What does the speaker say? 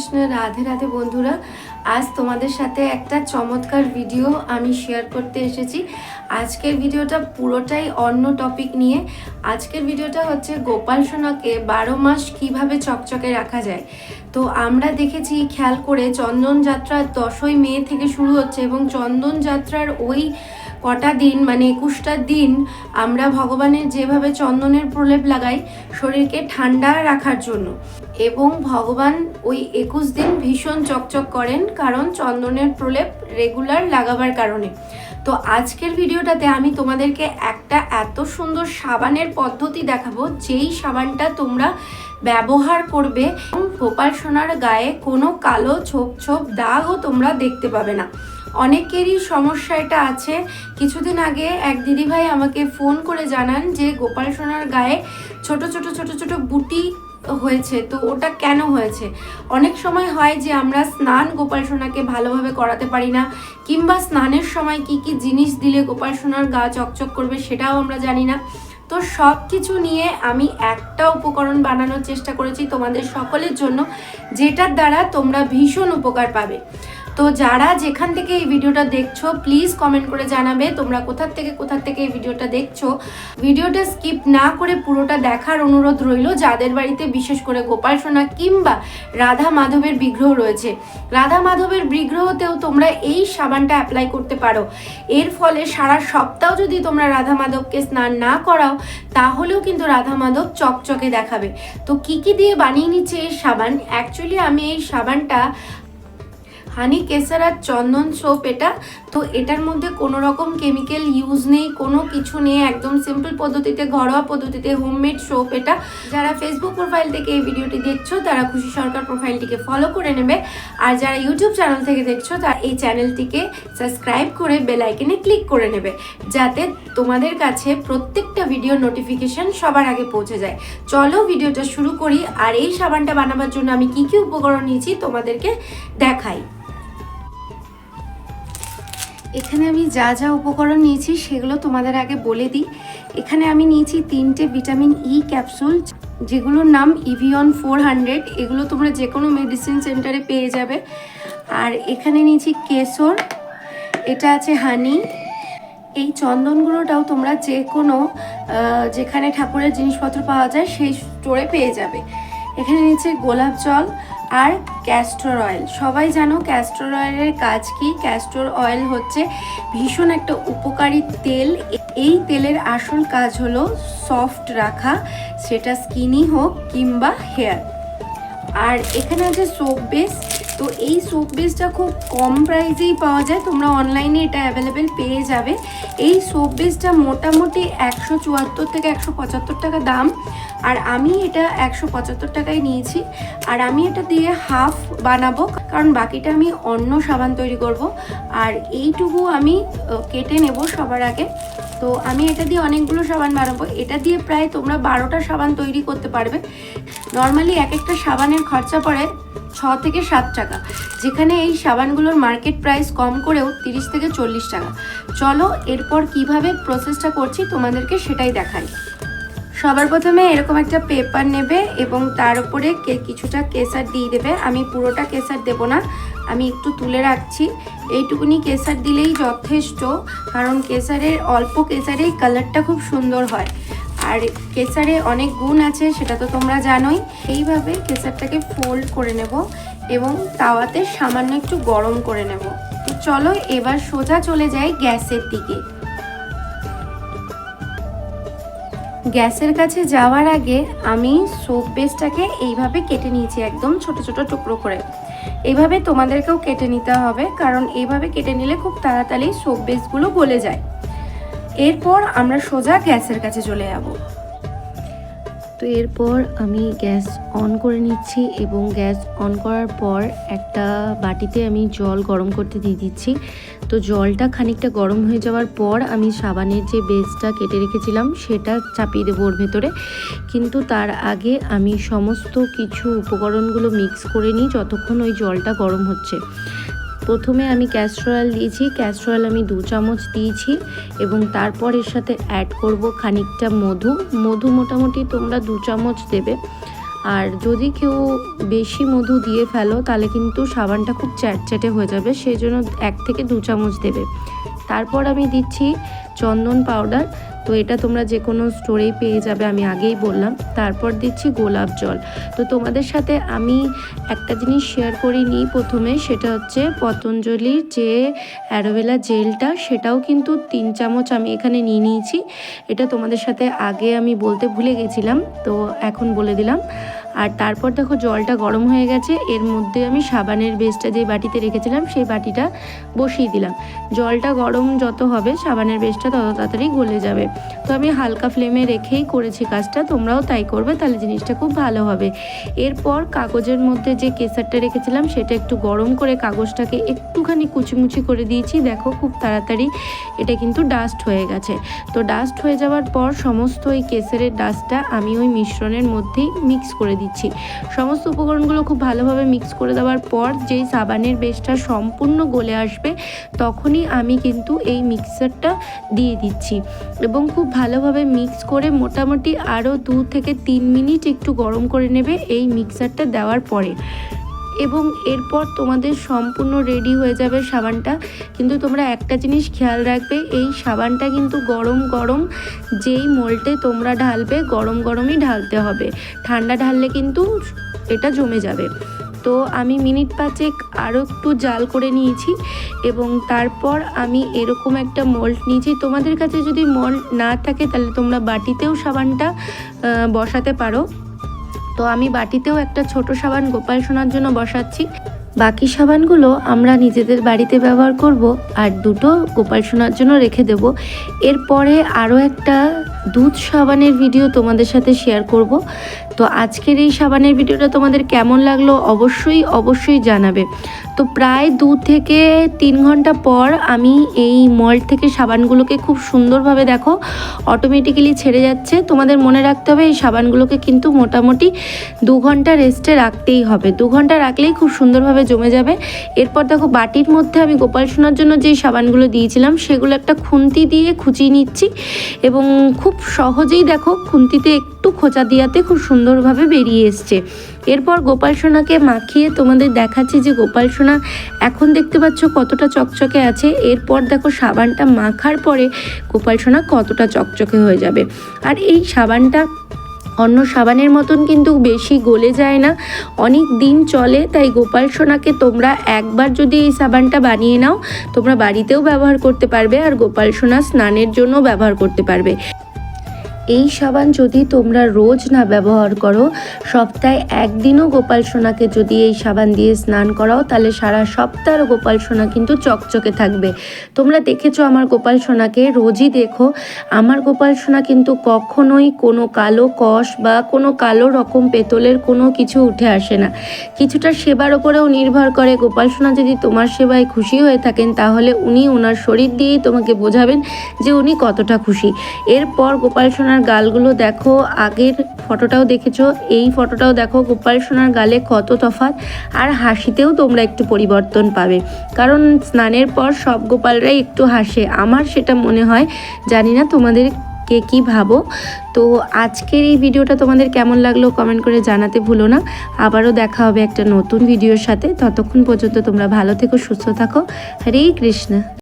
কৃষ্ণ, রাধে রাধে বন্ধুরা। আজ তোমাদের সাথে একটা চমৎকার ভিডিও আমি শেয়ার করতে এসেছি। আজকের ভিডিওটা পুরোটাই অন্য টপিক নিয়ে। আজকের ভিডিওটা হচ্ছে গোপাল সোনাকে 12 মাস কিভাবে চকচকে রাখা যায়। তো আমরা দেখেছি খেয়াল করে চন্দন যাত্রা 10ই মে থেকে শুরু হচ্ছে এবং চন্দন যাত্রার ওই কটা দিন মানে 21টা দিন আমরা ভগবানের যেভাবে চন্দনের প্রলেপ লাগাই শরীরকে ঠান্ডা রাখার জন্য, এবং ভগবান ওই 21 দিন ভীষণ চকচক করেন কারণ চন্দনের প্রলেপ রেগুলার লাগাবার কারণে। তো আজকের ভিডিওটাতে আমি তোমাদেরকে একটা এত সুন্দর সাবানের পদ্ধতি দেখাবো যেই সাবানটা তোমরা ব্যবহার করবে গোপাল সোনার গায়ে কোনো কালো ছোপ ছোপ দাগও তোমরা দেখতে পাবে না। অনেকেরই সমস্যা এটা আছে। কিছুদিন আগে এক দিদিভাই আমাকে ফোন করে জানান যে গোপাল সোনার গায়ে ছোট ছোট ছোট ছোট বুটি হয়েছে। তো ওটা কেন হয়েছে? অনেক সময় হয় যে আমরা স্নান গোপাল সোনাকে ভালোভাবে করাতে পারি না, কিংবা স্নানের সময় কি কি জিনিস দিলে গোপাল সোনার গা চকচক করবে সেটাও আমরা জানি না। তো সব কিছু নিয়ে আমি একটা উপকরণ বানানোর চেষ্টা করেছি তোমাদের সকলের জন্য, যেটার দ্বারা তোমরা ভীষণ উপকার পাবে। তো যারা যেখান থেকে এই ভিডিওটা দেখছো প্লিজ কমেন্ট করে জানাবে তোমরা কোথা থেকে এই ভিডিওটা দেখছো। ভিডিওটা স্কিপ না করে পুরোটা দেখার অনুরোধ রইল। যাদের বাড়িতে বিশেষ করে গোপাল সোনা কিংবা রাধা মাধবের বিগ্রহ রয়েছে, রাধা মাধবের বিগ্রহতেও তোমরা এই সাবানটা অ্যাপ্লাই করতে পারো। এর ফলে সারা সপ্তাহ যদি তোমরা রাধা মাধবকে স্নান না করাও তাহলেও কিন্তু রাধা মাধব চকচকে দেখাবে। তো কি কি দিয়ে বানিয়ে নিচ্ছে এই সাবান? অ্যাকচুয়ালি আমি এই সাবানটা হানি কেসার আর চন্দন সোপ এটা, তো এটার মধ্যে কোনো রকম কেমিক্যাল ইউজ নেই, কোনো কিছু নেই, একদম সিম্পল পদ্ধতিতে ঘরোয়া পদ্ধতিতে হোমমেড সোপ এটা। যারা ফেসবুক প্রোফাইল থেকে এই ভিডিওটি দেখছো তারা খুশি সরকার প্রোফাইলটিকে ফলো করে নেবে, আর যারা ইউটিউব চ্যানেল থেকে দেখছো তারা এই চ্যানেলটিকে সাবস্ক্রাইব করে বেল আইকনে ক্লিক করে নেবে, যাতে তোমাদের কাছে প্রত্যেকটা ভিডিও নোটিফিকেশন সবার আগে পৌঁছে যায়। চলো ভিডিওটা শুরু করি। আর এই সাবানটা বানাবার জন্য আমি কি কি উপকরণ নিয়েছি তোমাদেরকে দেখাই। এখানে আমি যা যা উপকরণ নিয়েছি সেগুলো তোমাদের আগে বলে দিই। এখানে আমি নিয়েছি 3টে ভিটামিন ই ক্যাপসুল, যেগুলোর নাম ইভিয়ন 400। এগুলো তোমরা যে কোনো মেডিসিন সেন্টারে পেয়ে যাবে। আর এখানে নিয়েছি কেশর, এটা আছে হানি। এই চন্দনগুলোটাও তোমরা যে কোনো যেখানে ঠাকুরের জিনিসপত্র পাওয়া যায় সেই স্টোরে পেয়ে যাবে। এখানে নিচে গোলাপ জল আর ক্যাস্টর অয়েল। সবাই জানো ক্যাস্টর অয়েলের কাজ কি। ক্যাস্টর অয়েল হচ্ছে ভীষণ একটা উপকারী তেল। এই তেলের আসল কাজ হলো সফট রাখা, সেটা স্কিনই হোক কিংবা হেয়ার। আর এখানে আছে সোপ বেস। তো এই সোপ বেসটা খুব কম প্রাইসেই পাওয়া যায়, তোমরা অনলাইনে এটা অ্যাভেলেবেল পেয়ে যাবে। এই সোপ বেসটা মোটামুটি 174 থেকে 175 টাকা দাম, আর আমি এটা 175 টাকায় নিয়েছি। আর আমি এটা দিয়ে হাফ বানাবো কারণ বাকিটা আমি অন্য সাবান তৈরি করব। আর এইটুকু আমি কেটে নেব সবার আগে। তো আমি এটা দিয়ে অনেকগুলো সাবান বানাবো। এটা দিয়ে প্রায় তোমরা 12টা সাবান তৈরি করতে পারবে। নর্মালি এক একটা সাবানের খরচা পড়ে 6 থেকে 7 টাকা, যেখানে এই সাবানগুলোর মার্কেট প্রাইস কম করেও 30 থেকে 40 টাকা। চলো এরপর কিভাবে প্রসেসটা করছি তোমাদেরকে সেটাই দেখাই। সবার প্রথমে এরকম একটা পেপার নেবে এবং তার উপরে কিছুটা কেসার দিয়ে দেবে। আমি পুরোটা কেসার দেব না, আমি একটু তুলে রাখছি। এইটুকুনি কেসার দিলেই যথেষ্ট, কারণ কেসারের অল্প কেসারেই কালারটা খুব সুন্দর হয়। আর কেসারে অনেক গুণ আছে সেটা তো তোমরা জানোই। এইভাবে কেসারটাকে ফোল্ড করে নেব এবং তাওয়াতে সামান্য একটু গরম করে নেব। তো চলো এবার সোজা চলে যাই গ্যাসের দিকে। গ্যাসের কাছে যাওয়ার আগে আমি সোপ বেসটাকে এইভাবে কেটে নিয়েছি, একদম ছোট ছোট টুকরো করে। এইভাবে তোমাদেরকেও কেটে নিতে হবে, কারণ এইভাবে কেটে নিলে খুব তাড়াতাড়ি সোপ বেসগুলো গলে যায়। এরপর আমরা সোজা গ্যাসের কাছে চলে যাব। তো এরপর আমি গ্যাস অন করে নিচ্ছি এবং গ্যাস অন করার পর একটা বাটিতে আমি জল গরম করতে দিয়ে দিচ্ছি। তো জলটা খানিকটা গরম হয়ে যাওয়ার পর আমি সাবানের যে বেসটা কেটে রেখেছিলাম সেটা চাপিয়ে দেবো ওর ভেতরে। কিন্তু তার আগে আমি সমস্ত কিছু উপকরণগুলো মিক্স করে নিই যতক্ষণ ওই জলটা গরম হচ্ছে। প্রথমে আমি ক্যাস্টর অয়েল দিয়েছি, ক্যাস্টর অয়েল আমি 2 চামচ দিয়েছি এবং তারপর এর সাথে অ্যাড করব খানিকটা মধু। মধু মোটামুটি তোমরা 2 চামচ দেবে। আর যদি কেউ বেশি মধু দিয়ে ফেলো তাহলে কিন্তু সাবানটা খুব চ্যাটচ্যাটে হয়ে যাবে, সেই জন্য 1 থেকে 2 চামচ দেবে। তারপর আমি দিচ্ছি চন্দন পাউডার, তো এটা তোমরা যে কোনো স্টোরেই পেয়ে যাবে, আমি আগেই বললাম। তারপর দিচ্ছি গোলাপ জল। তো তোমাদের সাথে আমি একটা জিনিস শেয়ার করিনি প্রথমে, সেটা হচ্ছে পতঞ্জলির যে অ্যালোভেরা জেলটা, সেটাও কিন্তু 3 চামচ আমি এখানে নিয়ে নিয়েছি। এটা তোমাদের সাথে আগে আমি বলতে ভুলে গেছিলাম, তো এখন বলে দিলাম। আর তারপর দেখো জলটা গরম হয়ে গেছে, এর মধ্যে আমি সাবানের বেসটা যে বাটিতে রেখেছিলাম সেই বাটিটা বসিয়ে দিলাম। জলটা গরম যত হবে সাবানের বেসটা তত তাড়াতাড়ি গলে যাবে। তো আমি হালকা ফ্লেমে রেখেই করেছি কাজটা, তোমরাও তাই করবে, তাহলে জিনিসটা খুব ভালো হবে। এরপর কাগজের মধ্যে যে কেসারটা রেখেছিলাম সেটা একটু গরম করে কাগজটাকে একটুখানি কুচিমুচি করে দিয়েছি। দেখো খুব তাড়াতাড়ি এটা কিন্তু ডাস্ট হয়ে গেছে। তো ডাস্ট হয়ে যাওয়ার পর সমস্ত ওই কেসারের ডাস্টটা আমি ওই মিশ্রণের মধ্যেই মিক্স করে দিচ্ছি। সমস্ত উপকরণগুলো খুব ভালোভাবে মিক্স করে দেওয়ার পর যেই সাবানের বেসটা সম্পূর্ণ গলে আসবে তখনই আমি কিন্তু এই মিক্সারটা দিয়ে দিচ্ছি এবং খুব ভালোভাবে মিক্স করে মোটামুটি আরও 2 থেকে 3 মিনিট একটু গরম করে নেবে এই মিক্সারটা দেওয়ার পরে। এবং এরপর তোমাদের সম্পূর্ণ রেডি হয়ে যাবে সাবানটা। কিন্তু তোমরা একটা জিনিস খেয়াল রাখবে, এই সাবানটা কিন্তু গরম গরম যেই মোল্ডে তোমরা ঢালবে গরম গরমই ঢালতে হবে, ঠান্ডা ঢাললে কিন্তু এটা জমে যাবে। তো আমি মিনিট 5 আরও একটু জাল করে নিয়েছি এবং তারপর আমি এরকম একটা মোল্ড নিয়েছি। তোমাদের কাছে যদি মোল্ড না থাকে তাহলে তোমরা বাটিতেও সাবানটা বসাতে পারো। তো আমি বাটিতেও একটা ছোট সাবান গোপাল সোনার জন্য বসাচ্ছি। বাকি সাবানগুলো আমরা নিজেদের বাড়িতে ব্যবহার করব আর 2টো গোপাল সোনার জন্য রেখে দেব। এরপরে আরও একটা দুধ সাবানের ভিডিও তোমাদের সাথে শেয়ার করব। তো আজকের এই সাবানের ভিডিওটা তোমাদের কেমন লাগলো অবশ্যই জানাবে। তো প্রায় 2 থেকে 3 ঘন্টা পর আমি এই মল্ড থেকে সাবানগুলোকে খুব সুন্দরভাবে দেখো অটোমেটিক্যালি ছেড়ে যাচ্ছে। তোমাদের মনে রাখতে হবে এই সাবানগুলোকে কিন্তু মোটামুটি 2 ঘন্টা রেস্টে রাখতেই হবে, 2 ঘন্টা রাখলেই খুব সুন্দরভাবে জমে যাবে। এরপর দেখো বাটির মধ্যে আমি গোপাল সোনার জন্য যেই সাবানগুলো দিয়েছিলাম সেগুলো একটা খুন্তি দিয়ে খুঁচিয়ে নিচ্ছি এবং খুব সহজেই দেখো খুন্তিতে একটু খোঁচা দিয়াতে খুব সুন্দরভাবে বেরিয়ে এসছে। এরপর গোপাল সোনাকে মাখিয়ে তোমাদের দেখাচ্ছি যে গোপাল সোনা এখন দেখতে পাচ্ছ কতটা চকচকে আছে। এরপর দেখো সাবানটা মাখার পরে গোপাল সোনা কতটা চকচকে হয়ে যাবে। আর এই সাবানটা অন্য সাবানের মতন কিন্তু বেশি গলে যায় না, অনেক দিন চলে। তাই গোপাল সোনাকে তোমরা একবার যদি এই সাবানটা বানিয়ে নাও তোমরা বাড়িতেও ব্যবহার করতে পারবে আর গোপাল সোনা স্নানের জন্য ব্যবহার করতে পারবে। এই সাবান যদি তোমরা রোজ না ব্যবহার করো, সপ্তাহে 1 দিনও গোপাল সোনাকে যদি এই সাবান দিয়ে স্নান করাও তাহলে সারা সপ্তাহ গোপাল সোনা কিন্তু চকচকে থাকবে। তোমরা দেখেছো আমার গোপাল সোনাকে, রোজই দেখো আমার গোপাল সোনা কিন্তু কখনোই কোনো কালো কষ বা কোনো কালো রকম পেতলের কোনো কিছু উঠে আসে না। কিছুটা সেবার ওপরেও নির্ভর করে। গোপাল সোনা যদি তোমার সেবায় খুশি হয়ে থাকেন তাহলে উনি ওনার শরীর দিয়েই তোমাকে বোঝাবেন যে উনি কতটা খুশি। এরপর গোপাল সোনার গালগুলো দেখো, আগের ফটোটাও দেখেছো, এই ফটোটাও দেখো, গোপাল সোনার গালে কত তফাৎ। আর হাসিতেও তোমরা একটু পরিবর্তন পাবে, কারণ স্নানের পর সব গোপালরাই একটু হাসে, আমার সেটা মনে হয়। জানি না তোমাদের কে কী ভাবো। তো আজকের এই ভিডিওটা তোমাদের কেমন লাগলো কমেন্ট করে জানাতে ভুলো না। আবারও দেখা হবে একটা নতুন ভিডিওর সাথে। ততক্ষণ পর্যন্ত তোমরা ভালো থেকো, সুস্থ থাকো। হরে কৃষ্ণ।